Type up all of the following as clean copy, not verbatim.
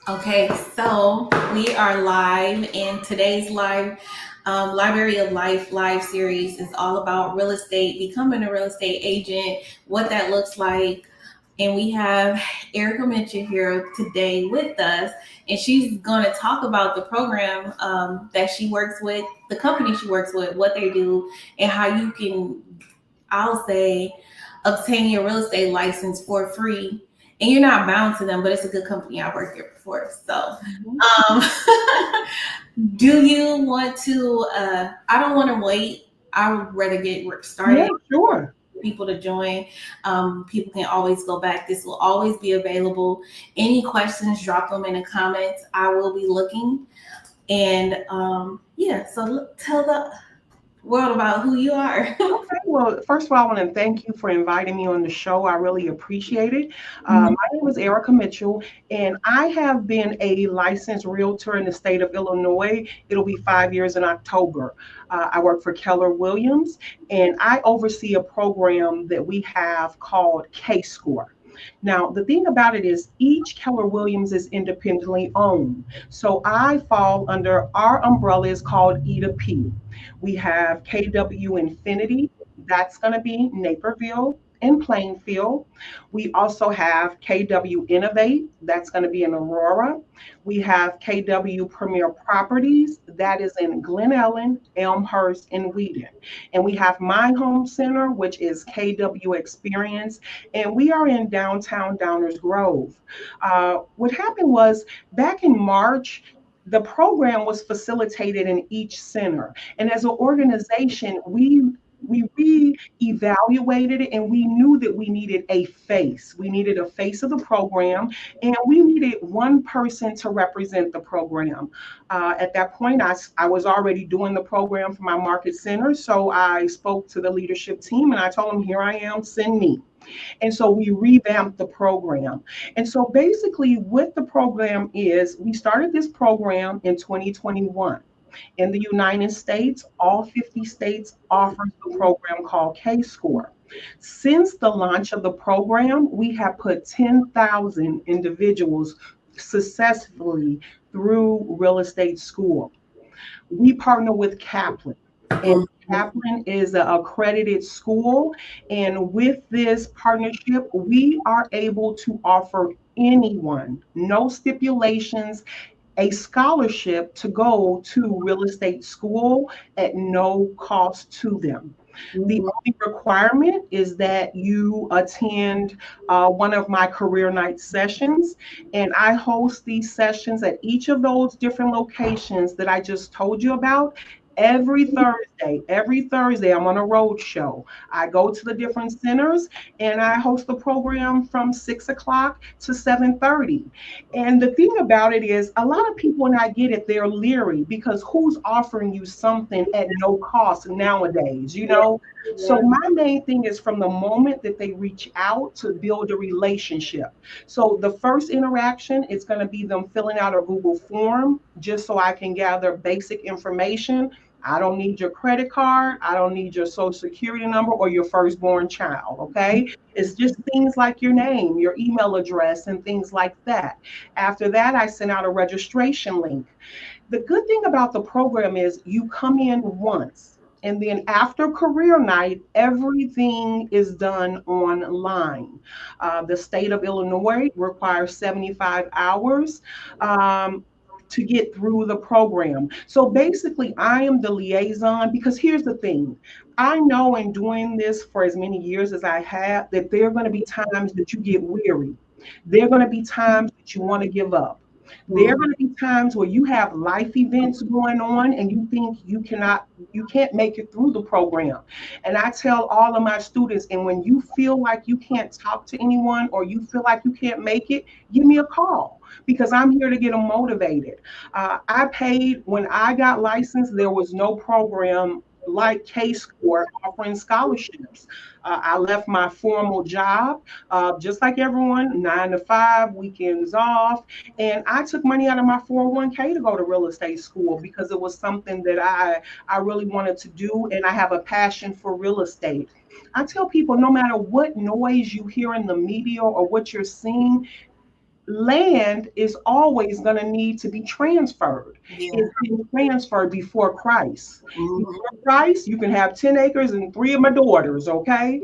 Okay, so we are live, and today's Library of Life live series is all about real estate, becoming a real estate agent, what that looks like. And we have Erica Mitchell here today with us, and she's going to talk about the program that she works with, the company she works with, what they do, and how you can, I'll say, obtain your real estate license for free. And you're not bound to them, but it's a good company. I worked there before. So, Mhm. um, do you want to? I don't want to wait. I would rather get work Yeah, started. sure. People to join. People can always go back. This will always be available. Any questions, drop them in the comments. I will be looking. And yeah, so tell the world about who you are. Okay. Well, first of all, I want to thank you for inviting me on the show. I really appreciate it. My name is Erica Mitchell, and I have been a licensed realtor in the state of Illinois. It'll be 5 years in October. I work for Keller Williams, and I oversee a program that we have called K-Score. Now, the thing about it is each Keller Williams is independently owned. So I fall under our umbrella is called E to P. We have KW Infinity, that's going to be Naperville and Plainfield. We also have KW Innovate, that's going to be in Aurora. We have KW Premier Properties, that is in Glen Ellen, Elmhurst, and Wheaton. And we have My Home Center, which is KW Experience, and we are in downtown Downers Grove. What happened was back in March, the program was facilitated in each center. And as an organization, we re-evaluated it and we knew that we needed a face. We needed a face of the program and we needed one person to represent the program. At that point, I was already doing the program for my market center. So I spoke to the leadership team and I told them, here I am, send me. And so we revamped the program. And so basically, what the program is, we started this program in 2021. In the United States, all 50 states offers the program called K-Score. Since the launch of the program, we have put 10,000 individuals successfully through real estate school. We partner with Kaplan. And Kaplan is an accredited school. And with this partnership, we are able to offer anyone, no stipulations, a scholarship to go to real estate school at no cost to them. The only requirement is that you attend one of my career night sessions, and I host these sessions at each of those different locations that I just told you about. Every Thursday, I'm on a road show. I go to the different centers and I host the program from 6 o'clock to 7:30. And the thing about it is, a lot of people, and I get it, they're leery because who's offering you something at no cost nowadays, you know? So, my main thing is from the moment that they reach out to build a relationship. So, the first interaction is going to be them filling out a Google form just so I can gather basic information. I don't need your credit card. I don't need your social security number or your firstborn child. Okay. It's just things like your name, your email address, and things like that. After that, I send out a registration link. The good thing about the program is you come in once. And then after career night, everything is done online. The state of Illinois requires 75 hours. To get through the program. So basically, I am the liaison because here's the thing. I know in doing this for as many years as I have that there are going to be times that you get weary. There are going to be times that you want to give up. There are going to be times where you have life events going on and you think you can't make it through the program. And I tell all of my students, and when you feel like you can't talk to anyone or you feel like you can't make it, give me a call because I'm here to get them motivated. I paid when I got licensed, there was no program like K-Score offering scholarships. I left my formal job, just like everyone, 9 to 5, weekends off. And I took money out of my 401k to go to real estate school because it was something that I really wanted to do. And I have a passion for real estate. I tell people no matter what noise you hear in the media or what you're seeing, land is always going to need to be transferred. Yeah. It's been transferred before Christ. Mhm. Before Christ, you can have 10 acres and three of my daughters, okay?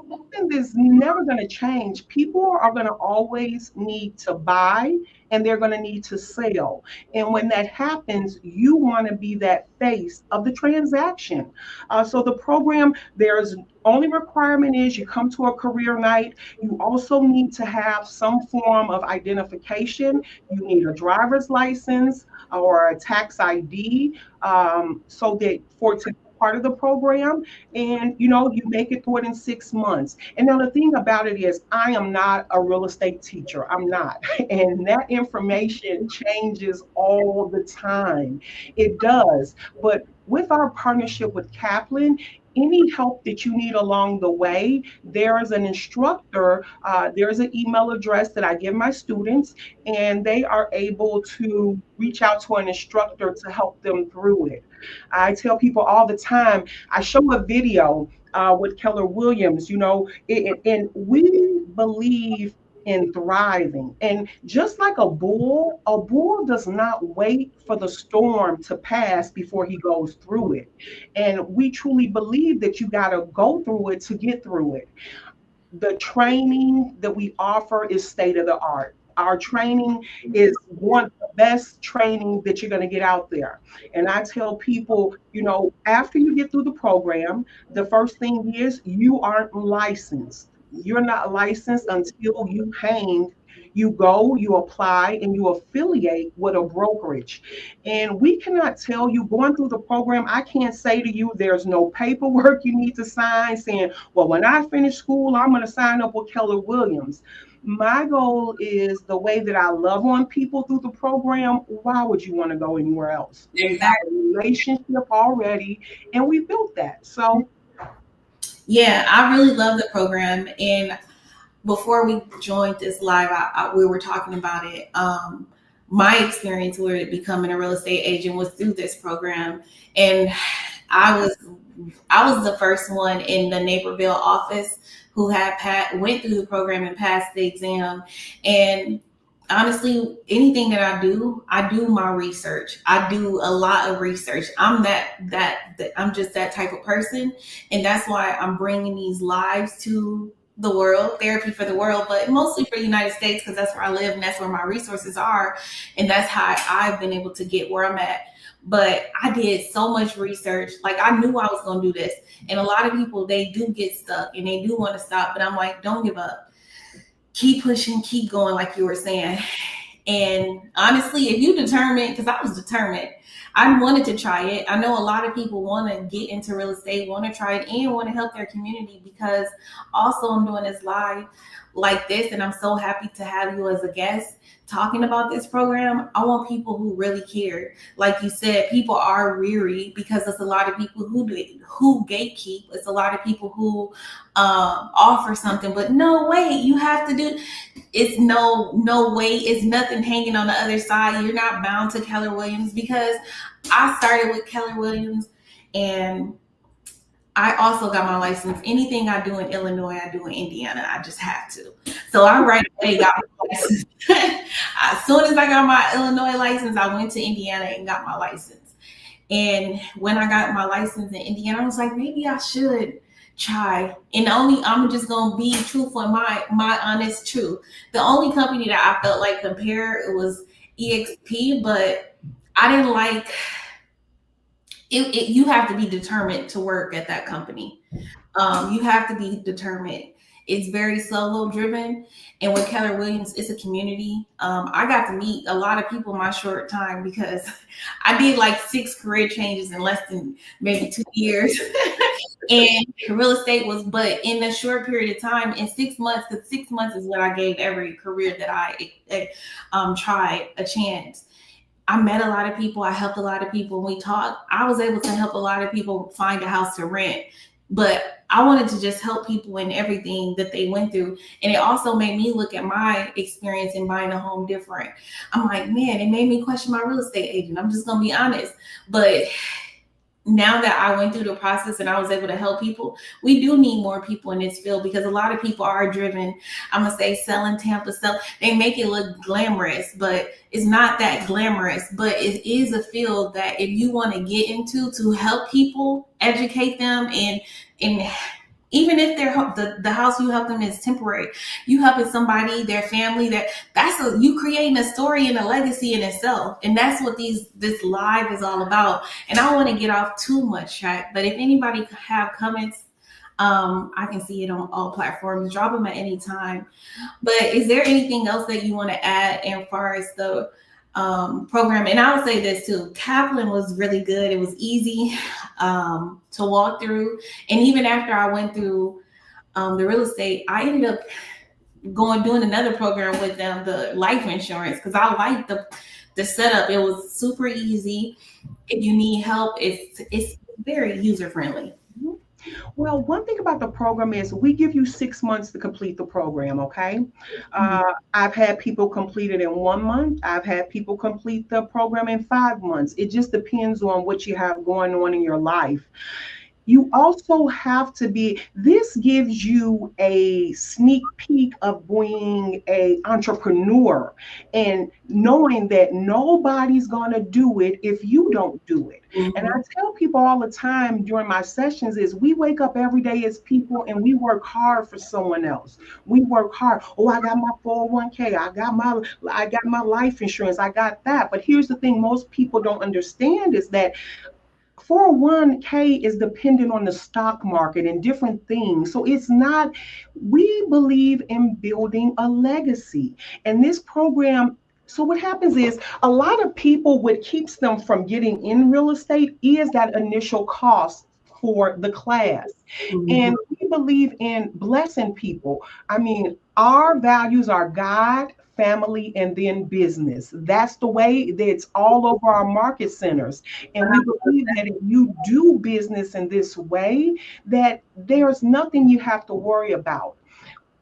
Something is never going to change. People are going to always need to buy and they're going to need to sell. And when that happens, you want to be that face of the transaction. So the program, there's only requirement is you come to a career night. You also need to have some form of identification. You need a driver's license or a tax ID, so that for to be part of the program, and you make it through it in 6 months. And now the thing about it is I am not a real estate teacher. I'm not. And that information changes all the time. It does. But with our partnership with Kaplan, any help that you need along the way, there is an instructor, there's an email address that I give my students, and they are able to reach out to an instructor to help them through it. I tell people all the time, I show a video with Keller Williams, and we believe in thriving. And just like a bull does not wait for the storm to pass before he goes through it. And we truly believe that you got to go through it to get through it. The training that we offer is state of the art. Our training is one of the best training that you're going to get out there. And I tell people, after you get through the program, the first thing is you aren't licensed. You're not licensed until you hang. You go, you apply, and you affiliate with a brokerage. And we cannot tell you going through the program, I can't say to you there's no paperwork you need to sign saying, well, when I finish school, I'm going to sign up with Keller Williams. My goal is the way that I love on people through the program. Why would you want to go anywhere else? We have a Exactly. relationship already, and we built that. So, Yeah, I really love the program. And before we joined this live, we were talking about it. My experience with becoming a real estate agent was through this program, and I was I was the first one in the Naperville office who had went through the program and passed the exam. And honestly, anything that I do my research. I do a lot of research. I'm that I'm just that type of person, and that's why I'm bringing these lives to the world, therapy for the world, but mostly for the United States because that's where I live and that's where my resources are, and that's how I've been able to get where I'm at. But I did so much research. Like I knew I was going to do this. And a lot of people, they do get stuck and they do want to stop. But I'm like, don't give up. Keep pushing, keep going, like you were saying. And honestly, if you determined, because I was determined, I wanted to try it. I know a lot of people want to get into real estate, want to try it, and want to help their community because also I'm doing this live like this, and I'm so happy to have you as a guest talking about this program. I want people who really care. Like you said, people are weary because there's a lot of people who gatekeep. It's a lot of people who offer something, but no, wait, you have to do. It's no way. It's nothing hanging on the other side. You're not bound to Keller Williams because I started with Keller Williams and I also got my license. Anything I do in Illinois, I do in Indiana. I just have to. So I right away got my license. As soon as I got my Illinois license, I went to Indiana and got my license. And when I got my license in Indiana, I was like, maybe I should try. And I'm just gonna be truthful in my honest truth. The only company that I felt like compare it was EXP, but I didn't like you have to be determined to work at that company. You have to be determined. It's very solo driven. And with Keller Williams, it's a community. I got to meet a lot of people in my short time because I did like 6 career changes in less than maybe 2 years. And real estate was, but in a short period of time, in 6 months, because 6 months is what I gave every career that I tried a chance. I met a lot of people. I helped a lot of people. When we talked, I was able to help a lot of people find a house to rent. But I wanted to just help people in everything that they went through. And it also made me look at my experience in buying a home different. I'm like, man, it made me question my real estate agent. I'm just going to be honest. But now that I went through the process and I was able to help people, we do need more people in this field because a lot of people are driven. I'm gonna say selling Tampa stuff. They make it look glamorous, but it's not that glamorous. But it is a field that if you want to get into to help people, educate them, and even if the house you help them is temporary, you helping somebody, their family, you creating a story and a legacy in itself. And that's what this live is all about. And I don't want to get off too much track, but if anybody have comments, I can see it on all platforms. Drop them at any time. But is there anything else that you want to add as far as the program? And I would say this too. Kaplan was really good. It was easy to walk through. And even after I went through the real estate, I ended up doing another program with them, the life insurance, because I liked the setup. It was super easy. If you need help, it's very user friendly. Well, one thing about the program is we give you 6 months to complete the program, okay? I've had people complete it in 1 month. I've had people complete the program in 5 months. It just depends on what you have going on in your life. You also have to this gives you a sneak peek of being an entrepreneur and knowing that nobody's going to do it if you don't do it. Mm-hmm. And I tell people all the time during my sessions is we wake up every day as people and we work hard for someone else. We work hard. Oh, I got my 401k. I got my life insurance. I got that. But here's the thing most people don't understand is that 401k is dependent on the stock market and different things. So we believe in building a legacy. And this program, so what happens is a lot of people, what keeps them from getting in real estate is that initial cost for the class. Mm-hmm. And we believe in blessing people. I mean, our values are God, family, and then business. That's the way that it's all over our market centers. And we believe that if you do business in this way, that there's nothing you have to worry about.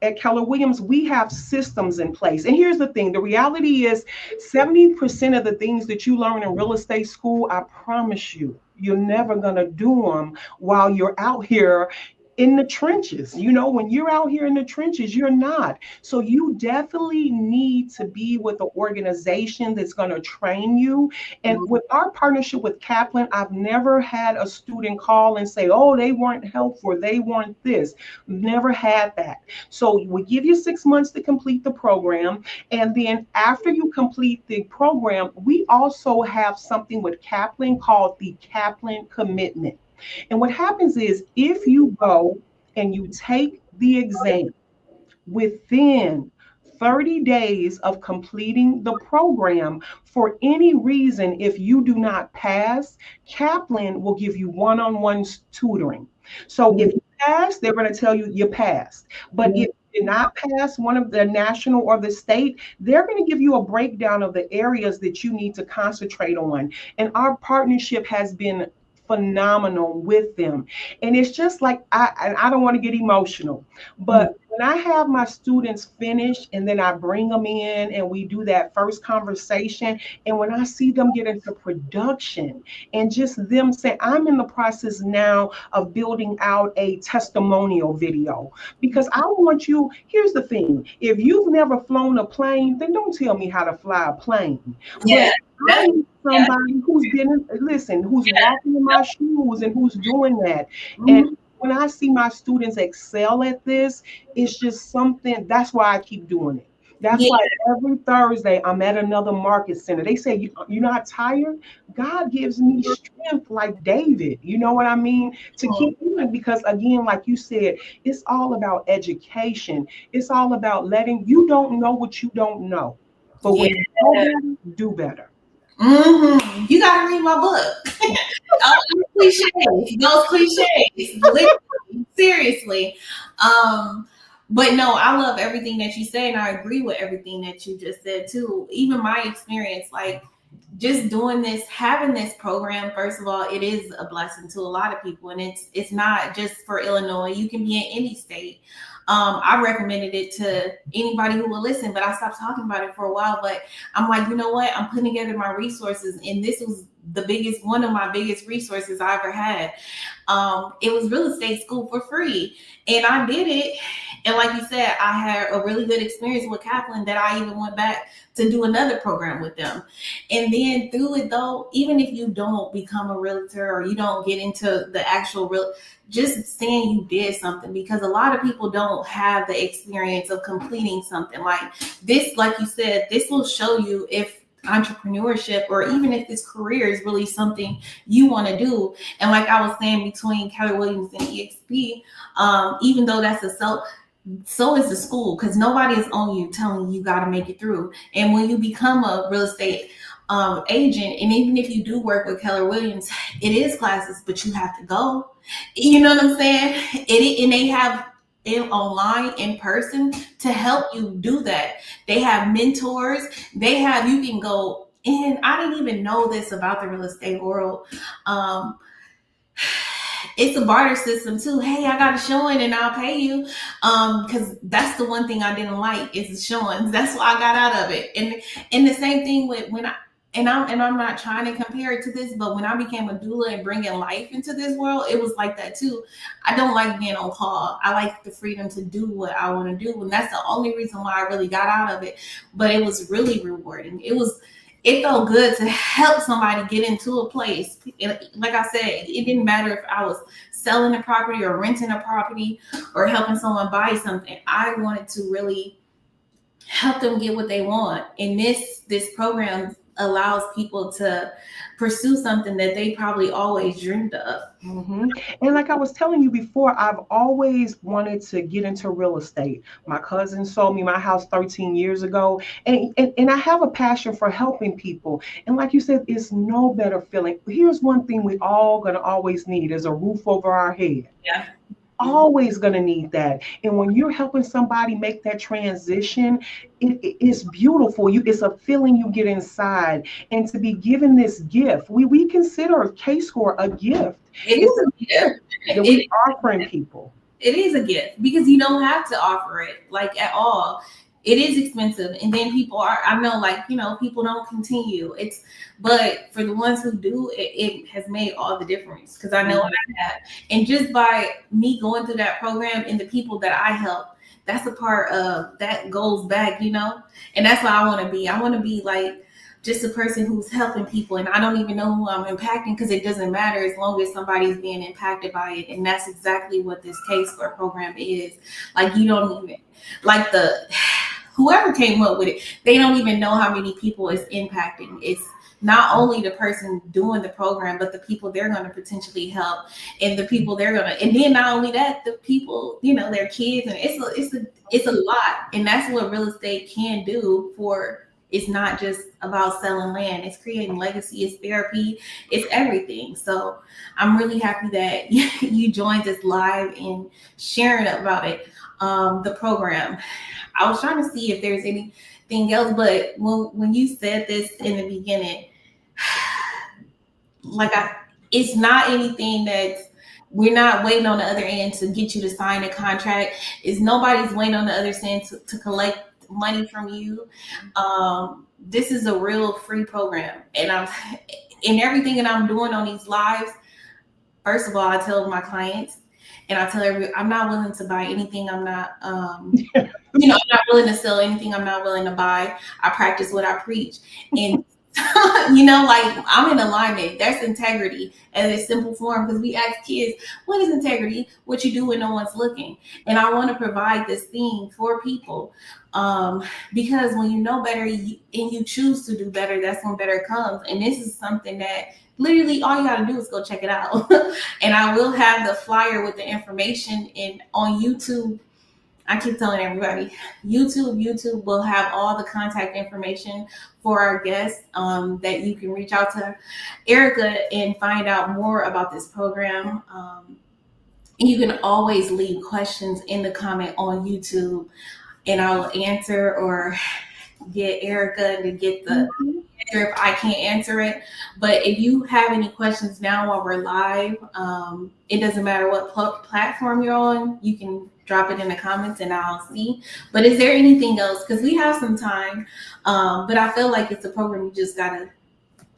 At Keller Williams, we have systems in place. And here's the thing, the reality is 70% of the things that you learn in real estate school, I promise you're never gonna do them while you're out here in the trenches. You know, when you're out here in the trenches, you're not. So you definitely need to be with an organization that's going to train you. And with our partnership with Kaplan, I've never had a student call and say, oh, they weren't helpful, they weren't this. Never had that. So we give you 6 months to complete the program. And then after you complete the program, we also have something with Kaplan called the Kaplan Commitment. And what happens is if you go and you take the exam within 30 days of completing the program, for any reason, if you do not pass, Kaplan will give you one-on-one tutoring. So if you pass, they're going to tell you passed. But if you did not pass one of the national or the state, they're going to give you a breakdown of the areas that you need to concentrate on. And our partnership has been phenomenal with them. And it's just like, I don't want to get emotional, but when I have my students finish and then I bring them in and we do that first conversation, and when I see them get into production and just them say, I'm in the process now of building out a testimonial video, because I want you, here's the thing, if you've never flown a plane, then don't tell me how to fly a plane. Yeah. But I need somebody who's who's walking in my shoes and who's doing that. Mm-hmm. And when I see my students excel at this, it's just something, that's why I keep doing it. That's why every Thursday I'm at another market center. They say, you're not tired? God gives me strength like David, you know what I mean? To keep doing, because again, like you said, it's all about education. It's all about you don't know what you don't know. But when you know better, do better. Mm-hmm. You got to read my book. Those cliches, literally, seriously. But no, I love everything that you say, and I agree with everything that you just said too. Even my experience, like just doing this, having this program, first of all, it is a blessing to a lot of people, and it's not just for Illinois. You can be in any state. I recommended it to anybody who will listen, but I stopped talking about it for a while. But I'm like, you know what? I'm putting together my resources, and this was one of my biggest resources I ever had. It was real estate school for free, and I did it. And like you said, I had a really good experience with Kaplan that I even went back to do another program with them. And then through it though, even if you don't become a realtor or you don't get into the actual real, just saying you did something, because a lot of people don't have the experience of completing something like this. Like you said, this will show you if entrepreneurship or even if this career is really something you want to do. And like I was saying, between Keller Williams and EXP, even though that's so is the school, because nobody is on you telling you got to make it through. And when you become a real estate agent, and even if you do work with Keller Williams, it is classes, but you have to go. You know what I'm saying? And they have it online, in person, to help you do that. They have mentors. You can go. And I didn't even know this about the real estate world. It's a barter system too. Hey, I got a showing and I'll pay you. Because that's the one thing I didn't like, is the showings. That's what I got out of it. And the same thing with I'm not trying to compare it to this, but when I became a doula and bringing life into this world, it was like that too. I don't like being on call. I like the freedom to do what I want to do, and that's the only reason why I really got out of it. But it was really rewarding. It felt good to help somebody get into a place. Like I said, it didn't matter if I was selling a property or renting a property or helping someone buy something. I wanted to really help them get what they want. And this program allows people to pursue something that they probably always dreamed of. And like I was telling you before, I've always wanted to get into real estate. My cousin sold me my house 13 years ago, and I have a passion for helping people. And like you said, it's no better feeling. Here's one thing we all gonna always need, is a roof over our head. Yeah. Always going to need that. And when you're helping somebody make that transition, it's beautiful. It's a feeling you get inside. And to be given this gift, we consider a K-score a gift. It is a gift that we're offering people. It is a gift, because you don't have to offer it like at all. It is expensive, and then I know, like, people don't continue. But for the ones who do, it has made all the difference, because I know what I have. And just by me going through that program and the people that I help, that's a part of that goes back, and that's what I want to be. I want to be like just a person who's helping people, and I don't even know who I'm impacting, because it doesn't matter as long as somebody's being impacted by it. And that's exactly what this K-score program is. Like, you don't even, like, whoever came up with it, they don't even know how many people it's impacting. It's not only the person doing the program, but the people they're going to potentially help, and the people and then not only that, the people, their kids, and it's a lot. And that's what real estate can do for. It's not just about selling land. It's creating legacy. It's therapy. It's everything. So I'm really happy that you joined us live and sharing about it, the program. I was trying to see if there's anything else, but when you said this in the beginning, it's not anything we're not waiting on the other end to get you to sign a contract. Nobody's waiting on the other end to collect money from you. This is a real free program, and in everything that I'm doing on these lives, first of all, I tell my clients, and I tell I'm not willing to buy anything. I'm not, I'm not willing to sell anything I'm not willing to buy. I practice what I preach. And, like, I'm in alignment. That's integrity in a simple form, because we ask kids, what is integrity? What you do when no one's looking. And I want to provide this thing for people, because when you know better and you choose to do better, that's when better comes. And this is something that literally all you got to do is go check it out. And I will have the flyer with the information on YouTube. I keep telling everybody, YouTube will have all the contact information for our guests, that you can reach out to Erica and find out more about this program. And you can always leave questions in the comment on YouTube, and I will answer, or get Erica to get the answer if I can't answer it. But if you have any questions now while we're live, it doesn't matter what platform you're on, you can drop it in the comments and I'll see. But is there anything else? Because we have some time, but I feel like it's a program you just gotta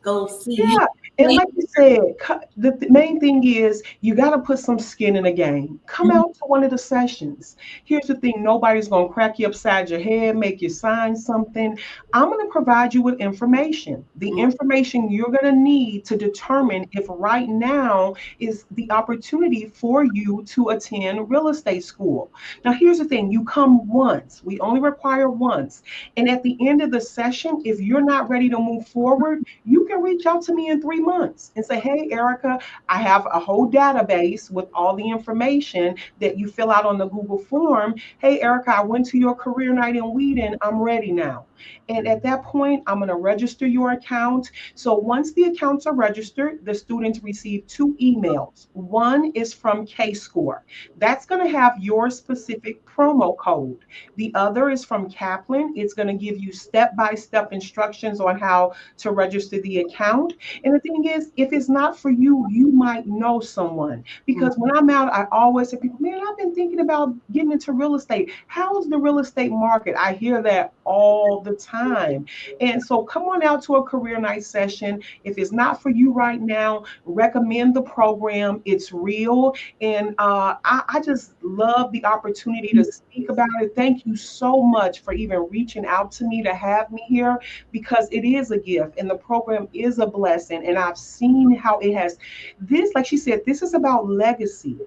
go see you. Yeah, and like you said, the main thing is you got to put some skin in the game. Come Mhm. out to one of the sessions. Here's the thing: nobody's going to crack you upside your head, make you sign something. I'm going to provide you with information, the information you're going to need to determine if right now is the opportunity for you to attend real estate school. Now, here's the thing: you come once. We only require once, and at the end of the session, if you're not ready to move forward, you can reach out to me in 3 months and say, hey, Erica, I have a whole database with all the information that you fill out on the Google form. Hey, Erica, I went to your career night in Whedon. I'm ready now. And at that point, I'm going to register your account. So once the accounts are registered, the students receive 2 emails. One is from K-Score. That's going to have your specific promo code. The other is from Kaplan. It's going to give you step-by-step instructions on how to register the account. And the thing is, if it's not for you, you might know someone. Because when I'm out, I always say, people, man, I've been thinking about getting into real estate. How is the real estate market? I hear that all the time. And so come on out to a career night session. If it's not for you right now, recommend the program. It's real. And I just love the opportunity to speak about it. Thank you so much for even reaching out to me to have me here, because it is a gift and the program is a blessing. And I've seen how it has this, like she said, this is about legacy.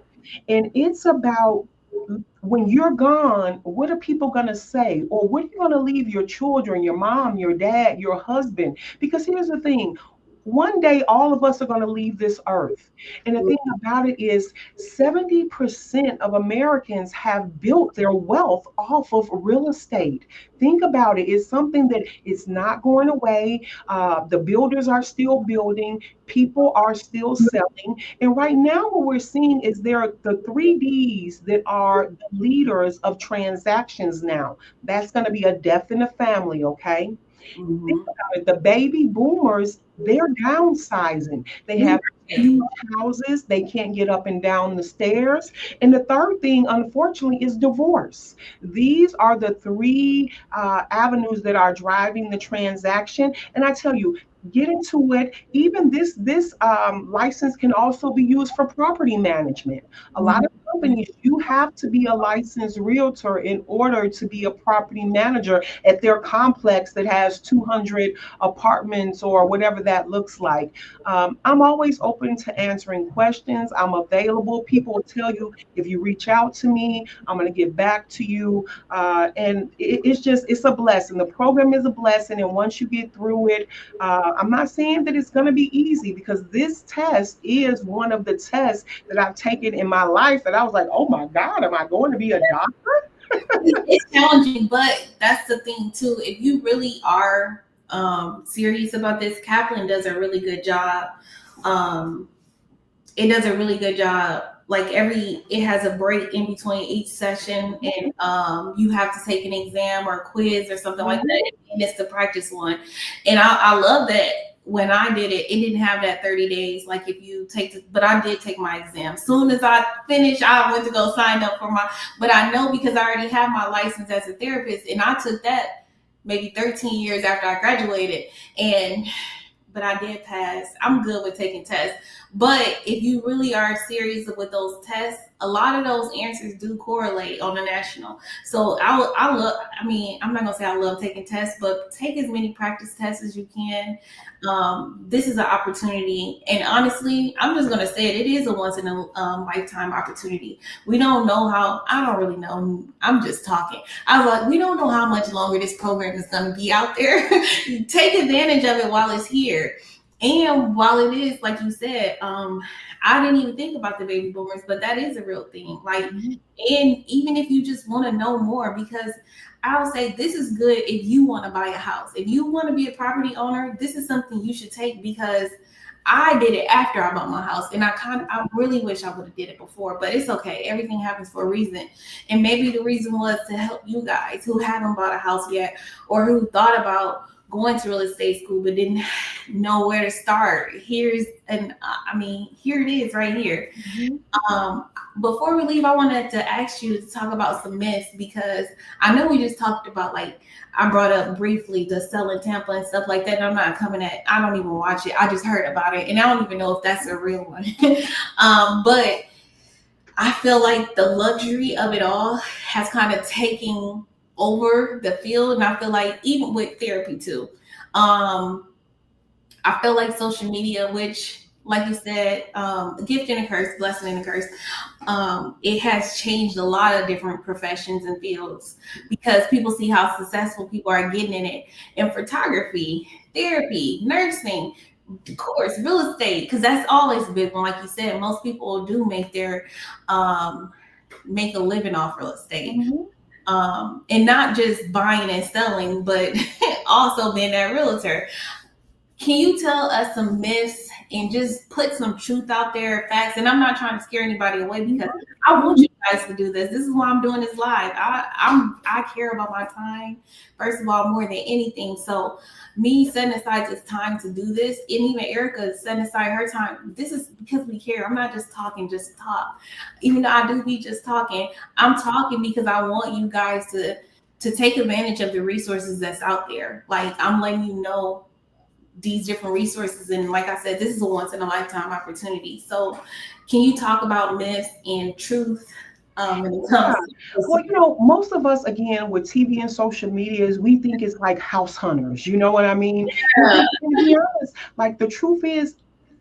And it's about when you're gone, what are people going to say? Or what are you going to leave your children, your mom, your dad, your husband? Because here's the thing, one day all of us are going to leave this earth. And the thing about it is 70% of Americans have built their wealth off of real estate. Think about it. It's something that is not going away. The builders are still building. People are still selling. And right now, what we're seeing is there are the 3Ds that are the leaders of transactions now. That's going to be a death in the family, okay? Think Mhm. about it. The baby boomers, they're downsizing. They have huge houses. They can't get up and down the stairs. And the third thing, unfortunately, is divorce. These are the three avenues that are driving the transaction. And I tell you, get into it. Even this license can also be used for property management. A lot Mhm. of companies, you have to be a licensed realtor in order to be a property manager at their complex that has 200 apartments or whatever that looks like. I'm always open to answering questions. I'm available. People will tell you, if you reach out to me, I'm going to get back to you. It's a blessing. The program is a blessing. And once you get through it, I'm not saying that it's going to be easy, because this test is one of the tests that I've taken in my life that I was like, oh my God, am I going to be a doctor? It's challenging, but that's the thing too. If you really are serious about this, Kaplan does a really good job. Um, it does a really good job. Like it has a break in between each session, and you have to take an exam or a quiz or something like Mhm. that, and it's the practice one. And I love that. When I did it, it didn't have that 30 days. Like if you take, but I did take my exam. Soon as I finished, I went to go sign up for my. But I know, because I already have my license as a therapist, and I took that maybe 13 years after I graduated, and but I did pass. I'm good with taking tests. But if you really are serious with those tests, a lot of those answers do correlate on the national. So I love, I mean, I'm not going to say I love taking tests, but take as many practice tests as you can. This is an opportunity. And honestly, I'm just going to say it is a once in a lifetime opportunity. We don't know how, I don't really know. I'm just talking. I was like, we don't know how much longer this program is going to be out there. Take advantage of it while it's here. And while it is, like you said, I didn't even think about the baby boomers, but that is a real thing. Like, and even if you just want to know more, because I'll say this is good if you want to buy a house. If you want to be a property owner, this is something you should take, because I did it after I bought my house, and I really wish I would have did it before, but it's okay. Everything happens for a reason, and maybe the reason was to help you guys who haven't bought a house yet, or who thought about going to real estate school but didn't know where to start. Here it is right here. Mhm. Um, Before we leave, I wanted to ask you to talk about some myths because I know we just talked about, like, I brought up briefly the selling Tampa and stuff like that. And I'm not coming at. I don't even watch it. I just heard about it, and I don't even know if that's a real one. But I feel like the luxury of it all has kind of taken over the field, and I feel like even with therapy too. Um, I feel like social media, which, like you said, a gift and a curse, blessing and a curse, it has changed a lot of different professions and fields because people see how successful people are getting in it. In photography, therapy, nursing, of course, real estate, because that's always a big one. Like you said, most people do um, make a living off real estate. Mhm. And not just buying and selling, but also being that realtor. Can you tell us some myths and just put some truth out there, facts? And I'm not trying to scare anybody away because I want you guys to do this. This is why I'm doing this live. I care about my time, first of all, more than anything. So me setting aside this time to do this, and even Erica setting aside her time, this is because we care. I'm not just talking just to talk. Even though I do be just talking, I'm talking because I want you guys to take advantage of the resources that's out there. Like, I'm letting you know these different resources, and like I said, this is a once in a lifetime opportunity. So can you talk about myths and truth when it Yeah. comes Well, to most of us, again, with TV and social media, is we think it's like house hunters. You know what I mean? And to be honest, like the truth is,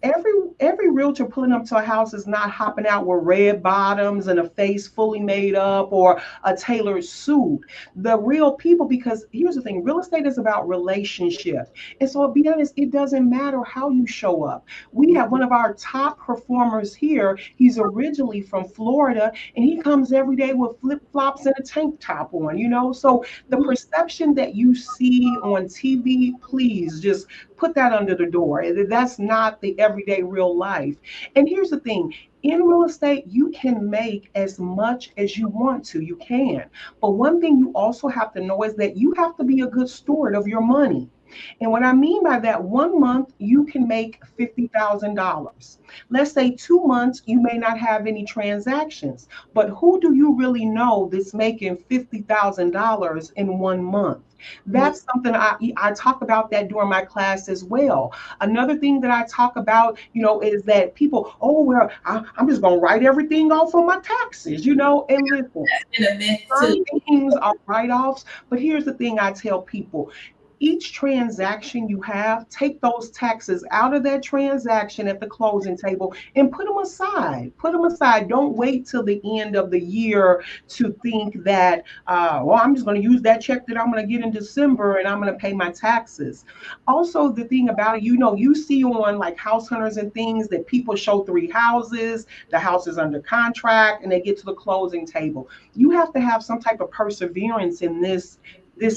every realtor pulling up to a house is not hopping out with red bottoms and a face fully made up or a tailored suit. The real people, because here's the thing, real estate is about relationship. And so, to be honest, it doesn't matter how you show up. We have one of our top performers here. He's originally from Florida, and he comes every day with flip flops and a tank top on, So the perception that you see on TV, please just put that under the door. That's not the everyday real life. And here's the thing, in real estate, you can make as much as you want to. You can. But one thing you also have to know is that you have to be a good steward of your money. And what I mean by that, 1 month you can make $50,000. Let's say 2 months you may not have any transactions, but who do you really know that's making $50,000 in 1 month? That's something I talk about that during my class as well. Another thing that I talk about, is that people, oh, well, I'm just going to write everything off on my taxes, and listen, in a myth too? some things are write-offs, but here's the thing I tell people. Each transaction you have, take those taxes out of that transaction at the closing table and put them aside. Put them aside. Don't wait till the end of the year to think that, well, I'm just going to use that check that I'm going to get in December and I'm going to pay my taxes. Also, the thing about it, you see on like House Hunters and things that people show 3 houses, the house is under contract, and they get to the closing table. You have to have some type of perseverance in this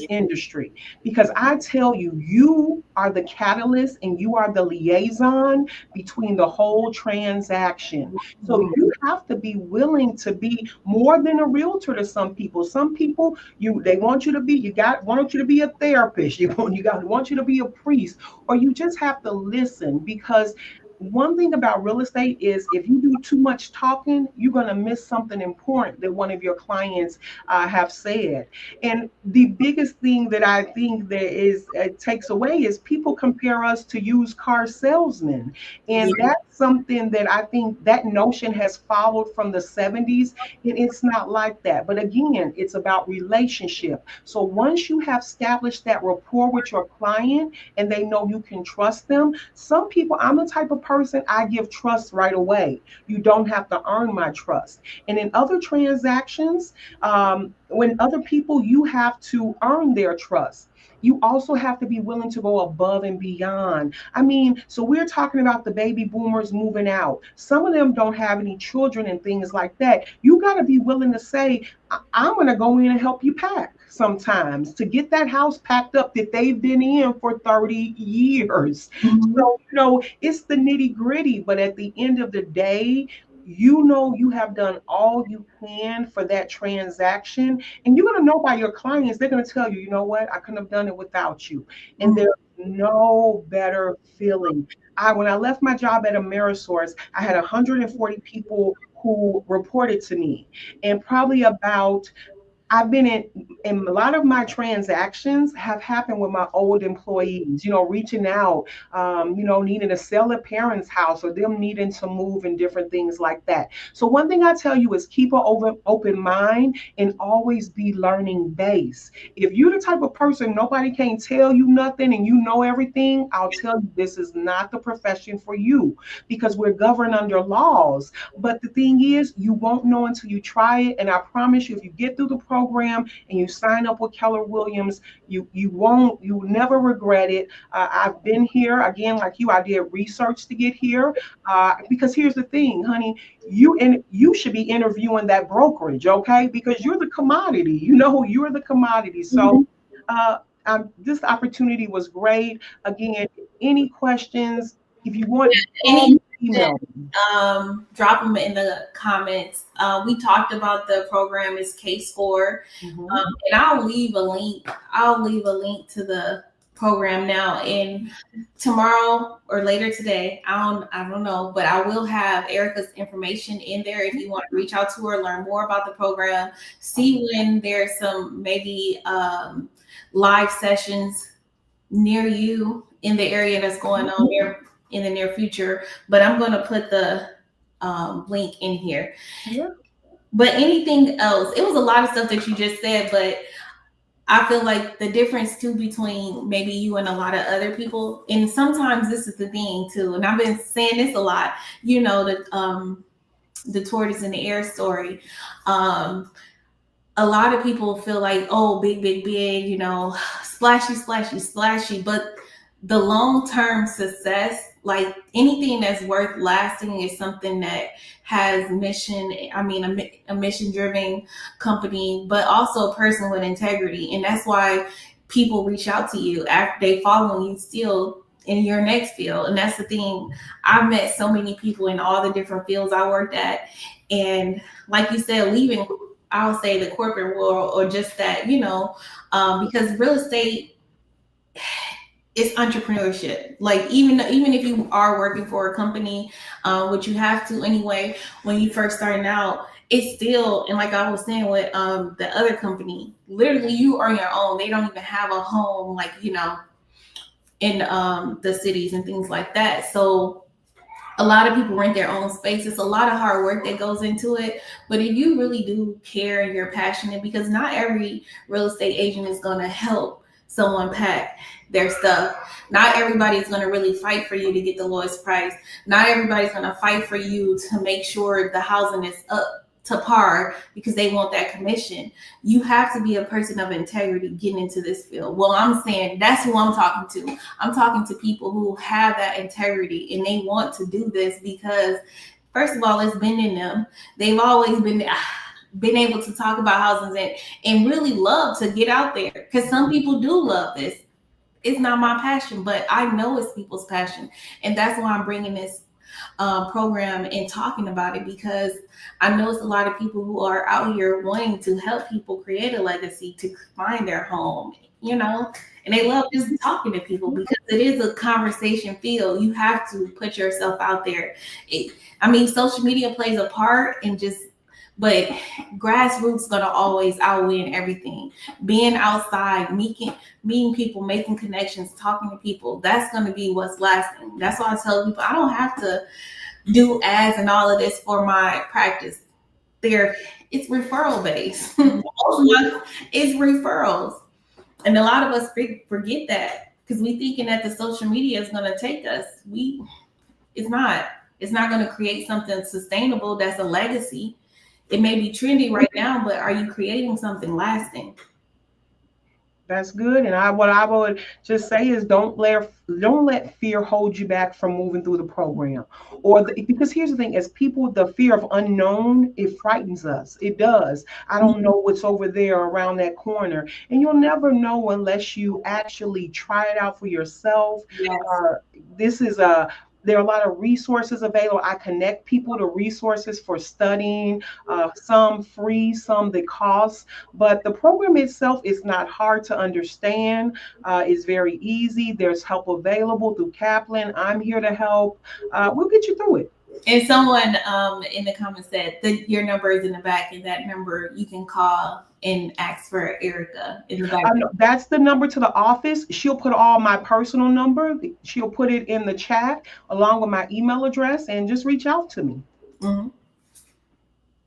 industry, because I tell you, you are the catalyst and you are the liaison between the whole transaction. So you have to be willing to be more than a realtor to some people. Some people, they want you to be, want you to be a therapist, want you to be a priest, or you just have to listen, because one thing about real estate is if you do too much talking, you're going to miss something important that one of your clients have said. And the biggest thing that I think that takes away is people compare us to used car salesmen. And that's something that I think that notion has followed from the 70s. And it's not like that. But again, it's about relationship. So once you have established that rapport with your client and they know you can trust them, some people, I'm the type of person, I give trust right away. You don't have to earn my trust. And in other transactions, when other people, you have to earn their trust. You also have to be willing to go above and beyond. I mean, so we're talking about the baby boomers moving out. Some of them don't have any children and things like that. You got to be willing to say, I'm going to go in and help you pack sometimes to get that house packed up that they've been in for 30 years. So, it's the nitty gritty, but at the end of the day, you have done all you can for that transaction, and you're going to know by your clients, they're going to tell you, you know what, I couldn't have done it without you. And there's no better feeling. When I left my job at Amerisource, I had 140 people who reported to me, and probably about I've been in a lot of my transactions have happened with my old employees, reaching out, needing to sell a parent's house or them needing to move and different things like that. So one thing I tell you is keep an open mind and always be learning based. If you're the type of person nobody can tell you nothing and you know everything, I'll tell you this is not the profession for you because we're governed under laws. But the thing is, you won't know until you try it. And I promise you, if you get through the program and you sign up with Keller Williams, you will never regret it. I've been here again, like you. I did research to get here because here's the thing, honey. You should be interviewing that brokerage, okay? Because you're the commodity. You're the commodity. So. Mhm. This opportunity was great. Again, any questions, if you want, call Any me, email me. drop them in the comments. We talked about the program is Case Score, Mhm. and I'll leave a link. I'll leave a link to the program now. And tomorrow or later today, I don't know, but I will have Erica's information in there if you want to reach out to her, learn more about the program, see when there's some maybe live sessions near you in the area that's going on there in the near future. But I'm going to put the link in here. Yeah. But anything else? It was a lot of stuff that you just said, but I feel like the difference too between maybe you and a lot of other people, and sometimes this is the thing too, and I've been saying this a lot, the tortoise in the air story. Um, a lot of people feel like, oh, big, big, big, splashy, splashy, splashy. But the long term success, like anything that's worth lasting, is something that has mission. I mean, a mission driven company, but also a person with integrity. And that's why people reach out to you after they follow you still in your next field. And that's the thing. I've met so many people in all the different fields I worked at. And like you said, leaving, I'll say the corporate world, or just that, because real estate is entrepreneurship. Like even if you are working for a company, which you have to anyway, when you first starting out, it's still, and like I was saying with the other company, literally you are your own. They don't even have a home, like in the cities and things like that. So a lot of people rent their own space. It's a lot of hard work that goes into it. But if you really do care and you're passionate, because not every real estate agent is going to help someone pack their stuff. Not everybody's going to really fight for you to get the lowest price. Not everybody's going to fight for you to make sure the housing is up to par because they want that commission. You have to be a person of integrity getting into this field. Well, I'm saying that's who I'm talking to. I'm talking to people who have that integrity and they want to do this because, first of all, it's been in them. They've always been able to talk about housing and really love to get out there, because some people do love this. It's not my passion, but I know it's people's passion. And that's why I'm bringing this program and talking about it, because I know it's a lot of people who are out here wanting to help people create a legacy to find their home, and they love just talking to people because it is a conversation field. You have to put yourself out there. Social media plays a part in just, but grassroots gonna always outwin everything. Being outside, meeting people, making connections, talking to people, that's gonna be what's lasting. That's why I tell people I don't have to do ads and all of this for my practice. It's referral based. It's referrals. And a lot of us forget that because we thinking that the social media is gonna take us. It's not. It's not gonna create something sustainable that's a legacy. It may be trendy right now, but are you creating something lasting? That's good. And what I would just say is don't let fear hold you back from moving through the program. Because here's the thing, as people, the fear of unknown, it frightens us. It does. I don't know what's over there around that corner. And you'll never know unless you actually try it out for yourself. Yes. Uh, this is a There are a lot of resources available. I connect people to resources for studying, some free, some that cost. But the program itself is not hard to understand. It's very easy. There's help available through Kaplan. I'm here to help. We'll get you through it. And someone in the comments said that your number is in the back, and that number you can call and ask for Erica in the back. No, that's the number to the office. She'll put all my personal number. She'll put it in the chat along with my email address, and just reach out to me. Mm-hmm.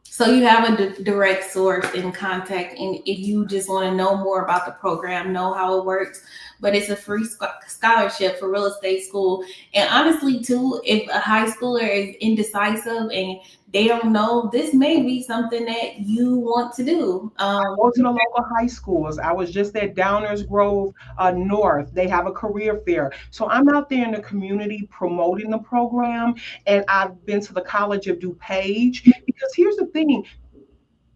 So you have a direct source in contact, and if you just want to know more about the program, know how it works. But it's a free scholarship for real estate school. And honestly, too, if a high schooler is indecisive and they don't know, this may be something that you want to do. Go to the local high schools. I was just at Downers Grove North. They have a career fair. So I'm out there in the community promoting the program. And I've been to the College of DuPage, because here's the thing.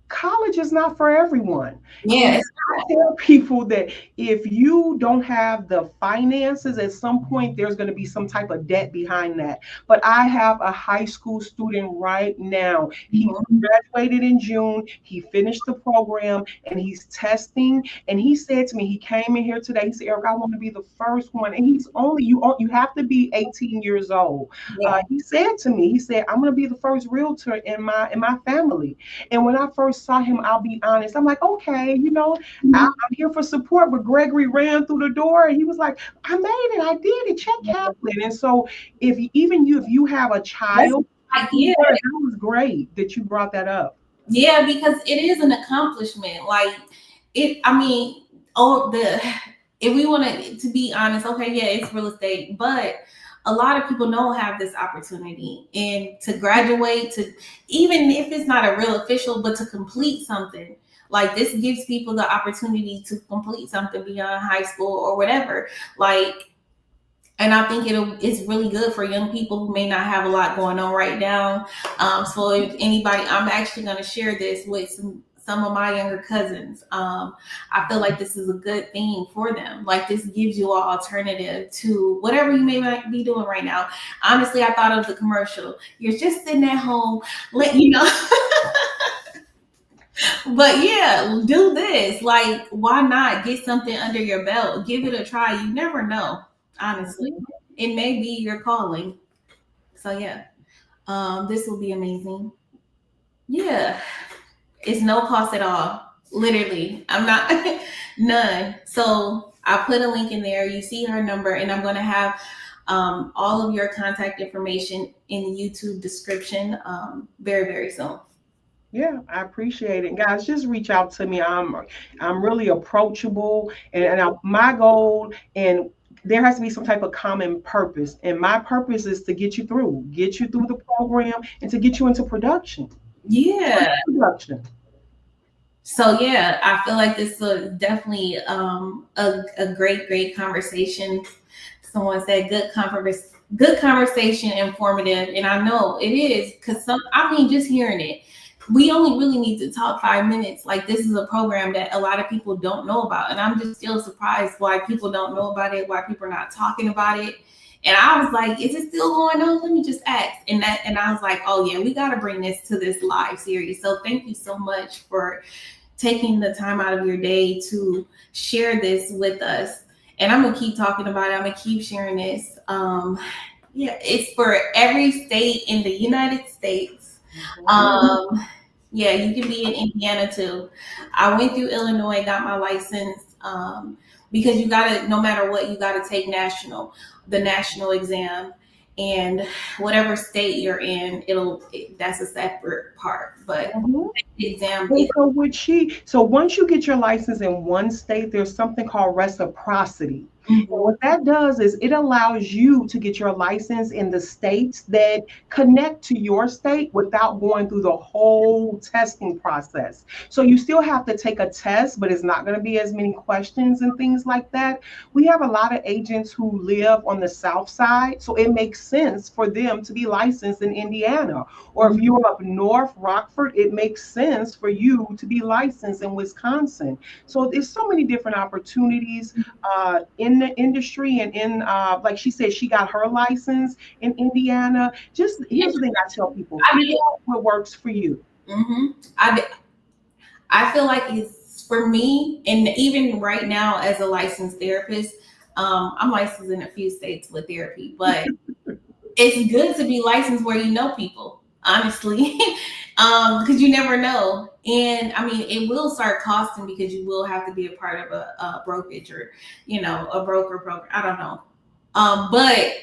College is not for everyone. Yes. I tell people that if you don't have the finances, at some point there's going to be some type of debt behind that. But I have a high school student right now. He graduated in June. He finished the program and he's testing. And he said to me, he came in here today. He said, Eric, I want to be the first one. And he's only, you have to be 18 years old. Yeah. He said to me, he said, I'm going to be the first realtor in my family. And when I first saw him, I'll be honest, I'm like, okay, I'm here for support. But Gregory ran through the door and he was like, I made it, I did it, check Kaplan. And so if you have a child, that was great that you brought that up. Yeah, because it is an accomplishment. Like if we want to be honest, okay, yeah, it's real estate, but a lot of people don't have this opportunity, and to graduate, to even if it's not a real official, but to complete something like this gives people the opportunity to complete something beyond high school or whatever. Like, and I think it's really good for young people who may not have a lot going on right now. So if anybody, I'm actually going to share this with some of my younger cousins. I feel like this is a good thing for them. Like this gives you an alternative to whatever you may be doing right now. Honestly, I thought of the commercial. You're just sitting at home, but yeah, do this. Like, why not get something under your belt? Give it a try. You never know. Honestly, it may be your calling. So yeah, this will be amazing. Yeah. It's no cost at all. Literally. I'm not none. So I'll put a link in there. You see her number, and I'm going to have all of your contact information in the YouTube description very, very soon. Yeah, I appreciate it. Guys, just reach out to me. I'm really approachable, and my goal, and there has to be some type of common purpose. And my purpose is to get you through the program and to get you into production. Yeah. Production. So yeah, I feel like this was definitely a great conversation. Someone said good conversation, informative, and I know it is, because just hearing it, we only really need to talk 5 minutes. Like this is a program that a lot of people don't know about, and I'm just still surprised why people don't know about it, why people are not talking about it. And I was like, is it still going on? Let me just ask. And I was like, oh yeah, we got to bring this to this live series. So thank you so much for taking the time out of your day to share this with us. And I'm going to keep talking about it. I'm going to keep sharing this. Yeah, it's for every state in the United States. Yeah, you can be in Indiana too. I went through Illinois, got my license, because you got to, no matter what, you got to take the national exam, and whatever state you're in, that's a separate part. But the exam. So once you get your license in one state, there's something called reciprocity. Mm-hmm. What that does is it allows you to get your license in the states that connect to your state without going through the whole testing process. So you still have to take a test, but it's not going to be as many questions and things like that. We have a lot of agents who live on the south side, so it makes sense for them to be licensed in Indiana. Or if you're up north, Rockford, it makes sense for you to be licensed in Wisconsin. So there's so many different opportunities in in the industry and in like she said, she got her license in Indiana. Just here's the thing I tell people: I figure mean, out what works for you. I I feel like it's for me, and even right now as a licensed therapist, I'm licensed in a few states with therapy, but it's good to be licensed where you know people, honestly, because you never know. And I mean, it will start costing because you will have to be a part of a brokerage or, a broker. I don't know. But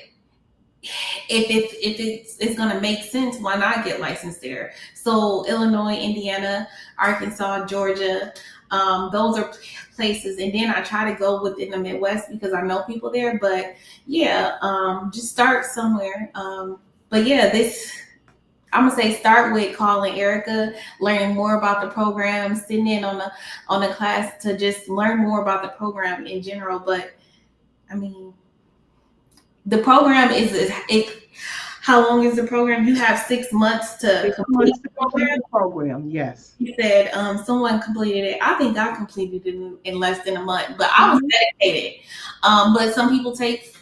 if it's gonna make sense, why not get licensed there? So Illinois, Indiana, Arkansas, Georgia, those are places. And then I try to go within the Midwest because I know people there. But yeah, just start somewhere. But yeah, this I'm gonna say start with calling Erica, learning more about the program, sitting in on the class to just learn more about the program in general. But I mean, the program is it. How long is the program? You have 6 months to 6 months complete to the complete program. the program. Yes. You said someone completed it. I think I completed it in less than a month, but I was Mhm. dedicated. But some people take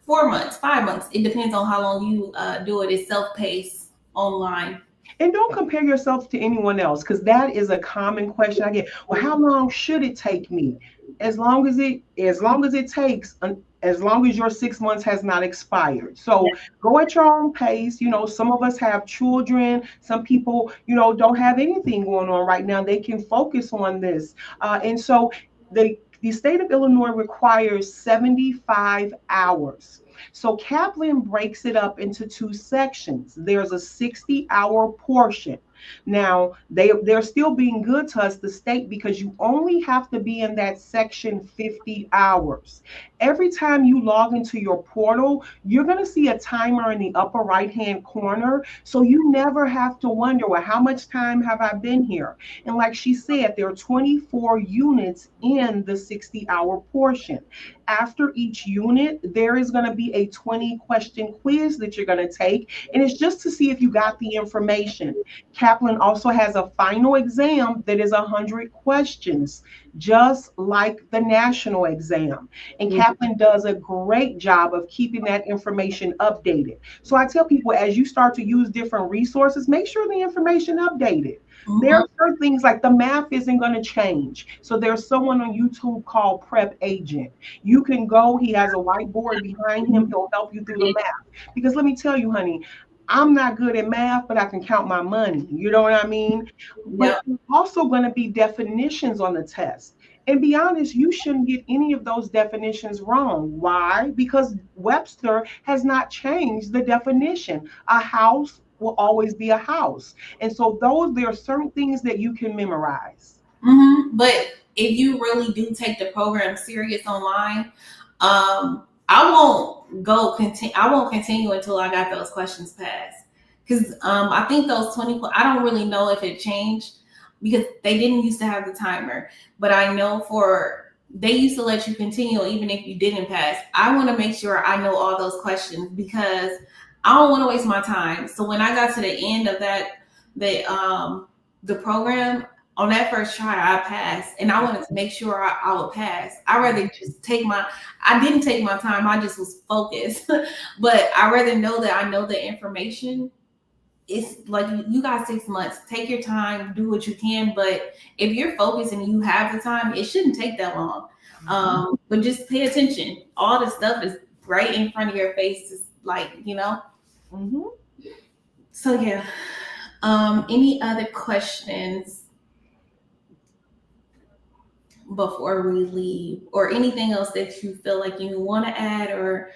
4 months, 5 months. It depends on how long you do it. It's self-paced online. And don't compare yourself to anyone else, because that is a common question I get. Well, how long should it take me? As long as it takes, as long as your 6 months has not expired. So go at your own pace. Some of us have children. Some people, don't have anything going on right now. They can focus on this. And so the state of Illinois requires 75 hours. So Kaplan breaks it up into two sections. There's a 60-hour portion. Now, they're still being good to us, the state, because you only have to be in that section 50 hours. Every time you log into your portal, you're going to see a timer in the upper right-hand corner. So you never have to wonder, well, how much time have I been here? And like she said, there are 24 units in the 60-hour portion. After each unit, there is going to be a 20-question quiz that you're going to take, and it's just to see if you got the information. Kaplan also has a final exam that is 100 questions, just like the national exam. And Kaplan does a great job of keeping that information updated. So I tell people, as you start to use different resources, make sure the information updated. There Mhm. are certain things like the math isn't going to change. So there's someone on YouTube called Prep Agent. You can go, he has a whiteboard behind him, he'll help you through the math. Because let me tell you, honey, I'm not good at math, but I can count my money. You know what I mean? But Yep. there's also going to be definitions on the test. And be honest, you shouldn't get any of those definitions wrong. Why? Because Webster has not changed the definition. A house will always be a house. And so there are certain things that you can memorize. But if you really do take the program serious online, I won't go continue. I won't continue until I got those questions passed. Because I think those 20. I don't really know if it changed because they didn't used to have the timer. But I know for they used to let you continue even if you didn't pass. I want to make sure I know all those questions because I don't want to waste my time. So when I got to the end of the program, on that first try, I passed, and I wanted to make sure I would pass. I rather just I didn't take my time. I just was focused, but I rather know that I know the information. It's like you got 6 months. Take your time, do what you can. But if you're focused and you have the time, it shouldn't take that long. But just pay attention. All the stuff is right in front of your face. It's like. Mhm. So yeah. Any other questions before we leave, or anything else that you feel like you want to add, or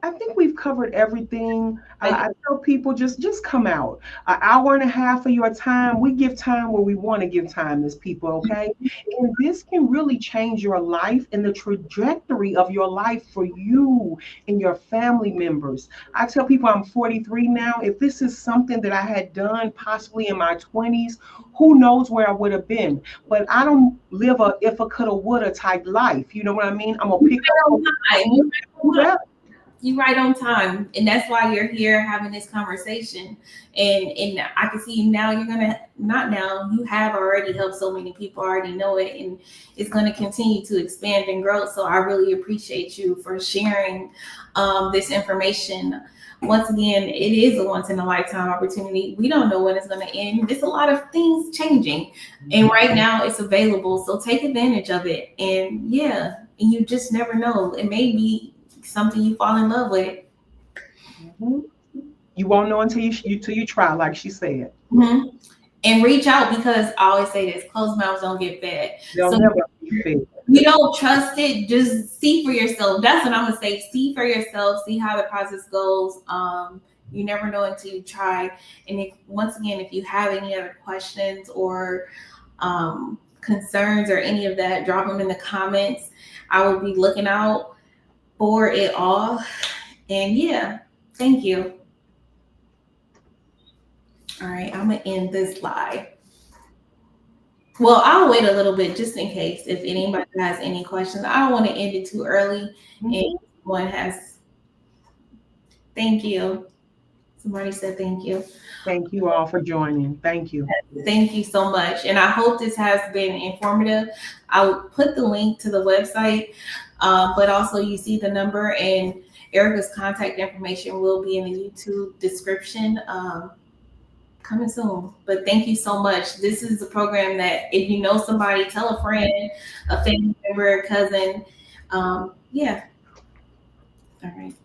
I think we've covered everything. like, I tell people just come out. An hour and a half of your time. We give time where we want to give time as people, okay? And this can really change your life and the trajectory of your life for you and your family members. I tell people I'm 43 now. If this is something that I had done possibly in my 20s, who knows where I would have been. But I don't live a if a coulda woulda type life. You know what I mean? I'm gonna you pick been up on time. You been on time. who you right on time, and that's why you're here having this conversation. And I can see now you're gonna, not now, you have already helped so many people, already know it, and it's going to continue to expand and grow. So I really appreciate you for sharing this information. Once again, it is a once in a lifetime opportunity. We don't know when it's going to end. There's a lot of things changing, and right now it's available. So take advantage of it. And yeah, and you just never know. It may be something you fall in love with. Mhm. You won't know until you try, like she said. Mhm. And reach out, because I always say this: closed mouths don't get fed. They'll So never be fed. you don't trust it, just see for yourself. That's what I'm gonna say. See for yourself. See how the process goes. You never know until you try. And if, once again, if you have any other questions or concerns or any of that, drop them in the comments. I will be looking out for it all. And yeah, thank you. All right, I'm gonna end this live. Well, I'll wait a little bit just in case if anybody has any questions. I don't want to end it too early. And Mhm. one has, thank you. Somebody said thank you. Thank you all for joining. Thank you. Thank you so much. And I hope this has been informative. I'll put the link to the website, but also you see the number, and Erica's contact information will be in the YouTube description. Coming soon. But thank you so much. This is a program that if you know somebody, tell a friend, a family member, a cousin. Yeah. All right.